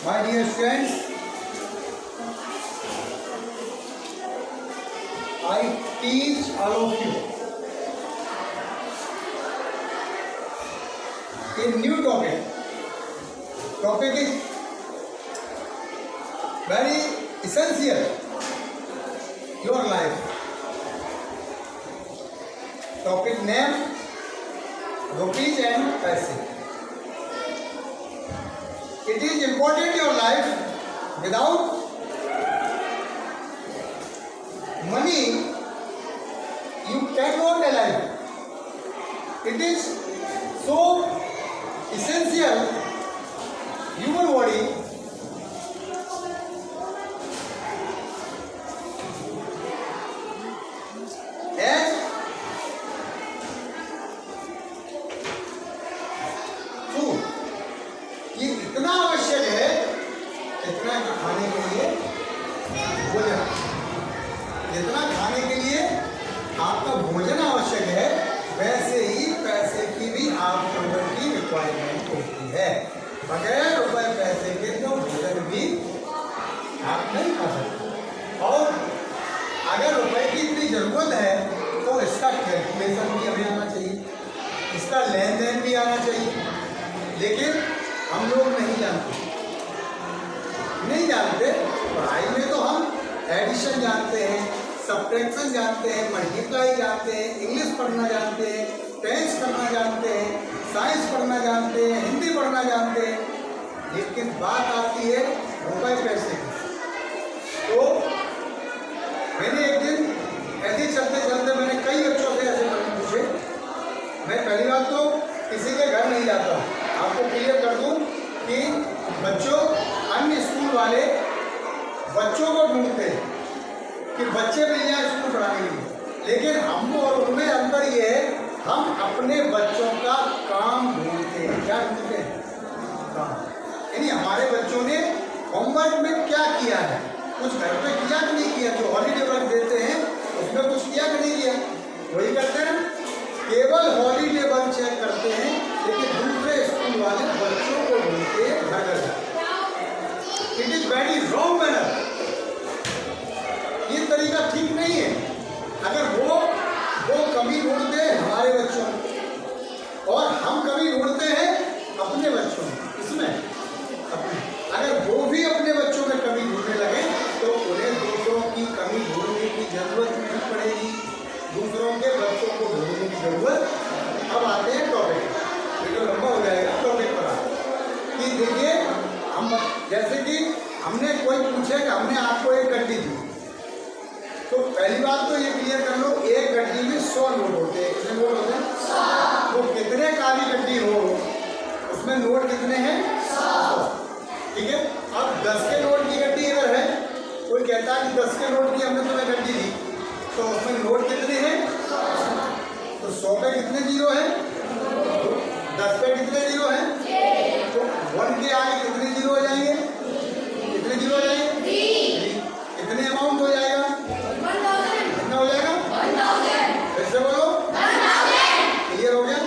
My dear friends, I teach all of you a new topic. Topic is very essential your life. Topic name rupees and paise. It is important your life. Without money you cannot alive. It is so essential human body as food. ये इतना आवश्यक है इतना कि खाने के लिए भोजन, जितना खाने के लिए आपका भोजन आवश्यक है वैसे ही पैसे की भी आप लोगों की रिक्वायरमेंट होती है। बगैर रुपए पैसे के तो भोजन भी आप नहीं खा सकते। और अगर रुपए की इतनी जरूरत है तो इसका कैलकुलेशन भी हमें आना चाहिए, इसका लेन देन भी आना चाहिए। लेकिन हम लोग नहीं जानते। पढ़ाई में तो हम एडिशन जानते हैं, सब्ट्रैक्शन जानते हैं, मल्टीप्लाई जानते हैं, इंग्लिश पढ़ना जानते हैं, टेंस करना जानते हैं, साइंस पढ़ना जानते हैं, हिंदी पढ़ना जानते हैं, लेकिन बात आती है रुपए पैसे की। तो मैंने एक दिन ऐसे चलते चलते मैंने कई बच्चों से ऐसे पूछे। मैं पहली बात तो किसी के घर नहीं जाता, आपको क्लियर कर दूं कि बच्चों अन्य स्कूल वाले बच्चों को ढूंढते हैं कि बच्चे मिल जाए स्कूल पढ़ाने के लिए, लेकिन हम और उनमें अंतर ये है हम अपने बच्चों का काम ढूंढते हैं। क्या ढूंढते हैं? काम। यानी हमारे बच्चों ने होमवर्क में क्या किया है, कुछ घर पे किया कि नहीं किया। जो हॉलीडे वर्क देते हैं उसमें कुछ किया कि नहीं किया, वही करते हैं। केवल हॉलीडे वर्क चेक करते हैं, लेकिन दूसरे स्कूल वाले बच्चों को ढूंढते हैं घर घर जाते। It is very wrong manner. ये तरीका ठीक नहीं है। अगर वो कमी ढूंढते हैं हमारे बच्चों में और हम कमी ढूंढते हैं अपने बच्चों में, इसमें अपने अगर वो भी अपने बच्चों में कमी ढूंढने लगे तो उन्हें दूसरों की कमी ढूंढने की जरूरत नहीं पड़ेगी, दूसरों के बच्चों को ढूंढने की जरूरत। अब आते हैं टॉपिक, वीडियो लंबा हो जाएगा। टॉपिक पर कि देखिए हम जैसे कि हमने कोई पूछे कि हमने आपको एक गड्डी दी, तो पहली बात तो ये क्लियर कर लो एक गड्डी में 100 नोट होते हैं। कितने नोट होते हैं? 100। तो कितने का भी गड्डी हो उसमें नोट कितने हैं? 100। ठीक है। अब 10 के नोट की गड्डी अगर है, कोई कहता है कि 10 के नोट की हमने तुम्हें गड्डी दी, तो उसमें नोट कितने हैं? तो 100 पे कितने जीरो हैं? 10 पे कितने जीरो हैं? तो 1 के आगे कितने जीरो हो जाएंगे? कितने जीरो हो जाएंगे? 3। कितने अमाउंट हो जाएगा? कितना हो जाएगा? 1000। फिर से बोलो। 1000। क्लियर हो गया?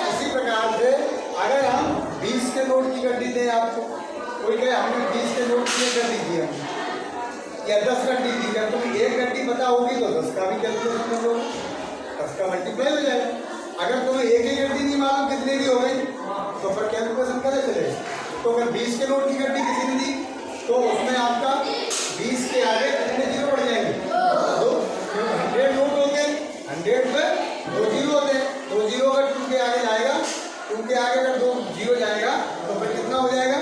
इसी प्रकार से अगर हम 20 के नोट की गड्डी दें आपको, कोई कहे हमने 20 के नोट की गड्डी दी हमने या 10 गड्डी दी, जब तुम्हें एक गड्डी पता होगी तो 10 का भी कैलकुलेशन कर लो, 10 का मल्टीप्लाई हो जाएगा। अगर तुम्हें एक ही गड्डी नहीं मालूम कितने की हो गई तो फिर कैलकुलेशन कैसे चलेगा? तो अगर 20 के नोट की गड्डी किसी ने दी तो उसमें आपका 20 के आगे कितने जीरो बढ़ जाएंगे? 2। 100 नोट हो गए, 100 पे 2 जीरो होते हैं। 2 जीरो अगर 2 के आगे जाएगा, 2 के आगे अगर 2 जीरो जाएगा तो फिर कितना हो जाएगा?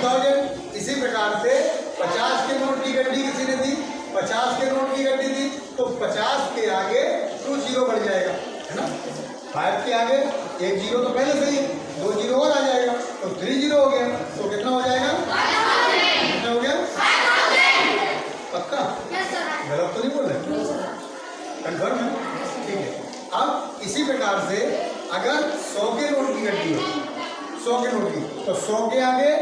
2000। इसी प्रकार से 50 के नोट की गड्डी किसी ने दी, 50 के नोट की गड्डी दी तो 50 के आगे 2 जीरो बढ़ जाएगा, है ना। 5 के आगे 1 जीरो तो पहले से ही 2 जीरो और आ जाएगा तो 3 जीरो हो गया। तो कितना हो जाएगा? कितना हो गया? पक्का? गलत तो नहीं बोल रहे? कंफर्म है? ठीक है। अब इसी प्रकार से अगर 100 के नोट की गड्डी है, 100 के नोट की, तो 100 के आगे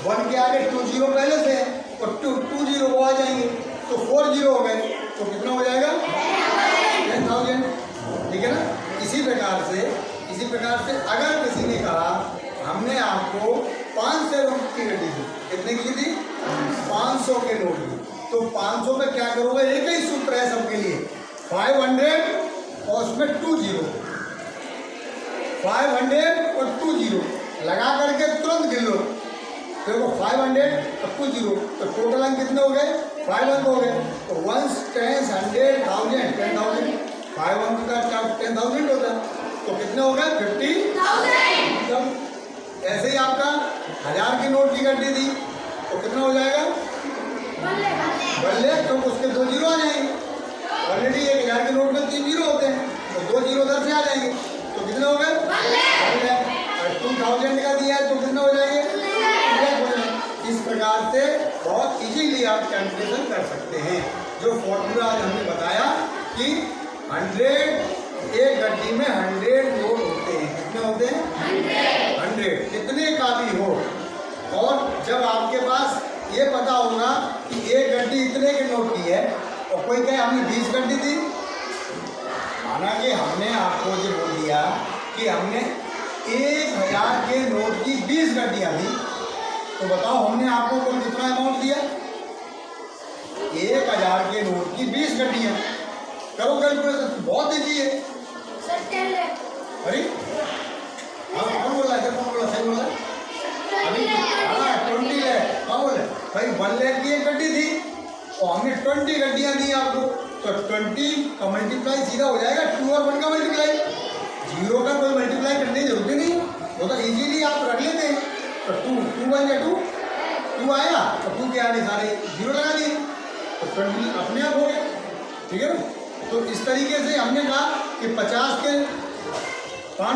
1 के आगे 2 जीरो पहले से और 2 जीरो वो आ जाएंगे तो 4 जीरो हो गए तो कितना हो जाएगा? 10,000। ठीक है ना। इसी प्रकार से अगर किसी ने कहा हमने आपको 500 की गड्डी थी। कितने की थी? 500 के नोट की। तो 500 में क्या करोगे? एक ही सूत्र है सबके लिए, 500 और उसमें 20, 500 और 20 लगा करके तुरंत गिन लो। देखो 500 और 20 तो टोटल अंक कितने हो गए? 5 अंक हो गए। तो 1 10 100 1000 10,000, 5 अंक का 10,000 होता है। तो कितने हो गए? 50,000। ऐसे ही आपका 1000 की नोट की गड्डी थी तो कितना हो जाएगा? बल्ले, तो उसके 2 जीरो आ जाएंगे। ऑलरेडी 1000 के नोट में 3 जीरो होते हैं तो 2 जीरो उधर से आ जाएंगे। तो कितने हो गए? बल्ले। और 2000 का दिया है तो कितने हो जाएंगे? इस प्रकार से बहुत इजीली आप कैलकुलेशन कर सकते हैं। जो फॉर्मूला आज हमने बताया कि 100, एक गड्डी में 100 नोट होते हैं। कितने होते हैं? 100, कितने का भी हो। और जब आपके पास ये पता होगा कि एक गड्डी इतने के नोट की है और कोई कहे हमने 20 गड्डी दी, माना कि हमने आपको ये बोल दिया कि हमने 1000 के नोट की 20 गड्डियाँ दी, तो बताओ हमने आपको कुल कितना अमाउंट दिया? 1000 के नोट की 20 गड्डियाँ। करो कैलकुलेशन, बहुत ईजी है। अरे हाँ, कौन बोला? कौन बोला? सही बोला अभी? हाँ 20 है। कौन बोले? भाई 1 लाख की एक गड्डी थी और हमने 20 गड्डियाँ दी आपको, तो 20 का मल्टीप्लाई सीधा हो जाएगा 2 और 1 का मल्टीप्लाई। 0 का कोई मल्टीप्लाई करने की जरूरत नहीं, वो तो इजीली आप रख लेते हैं। तो 2 1 या 2 आया तो 2 के आने सारे 0 लगा दिए तो 20 अपने आप हो गए। ठीक है ना? तो इस तरीके से हमने कहा कि 50 के 5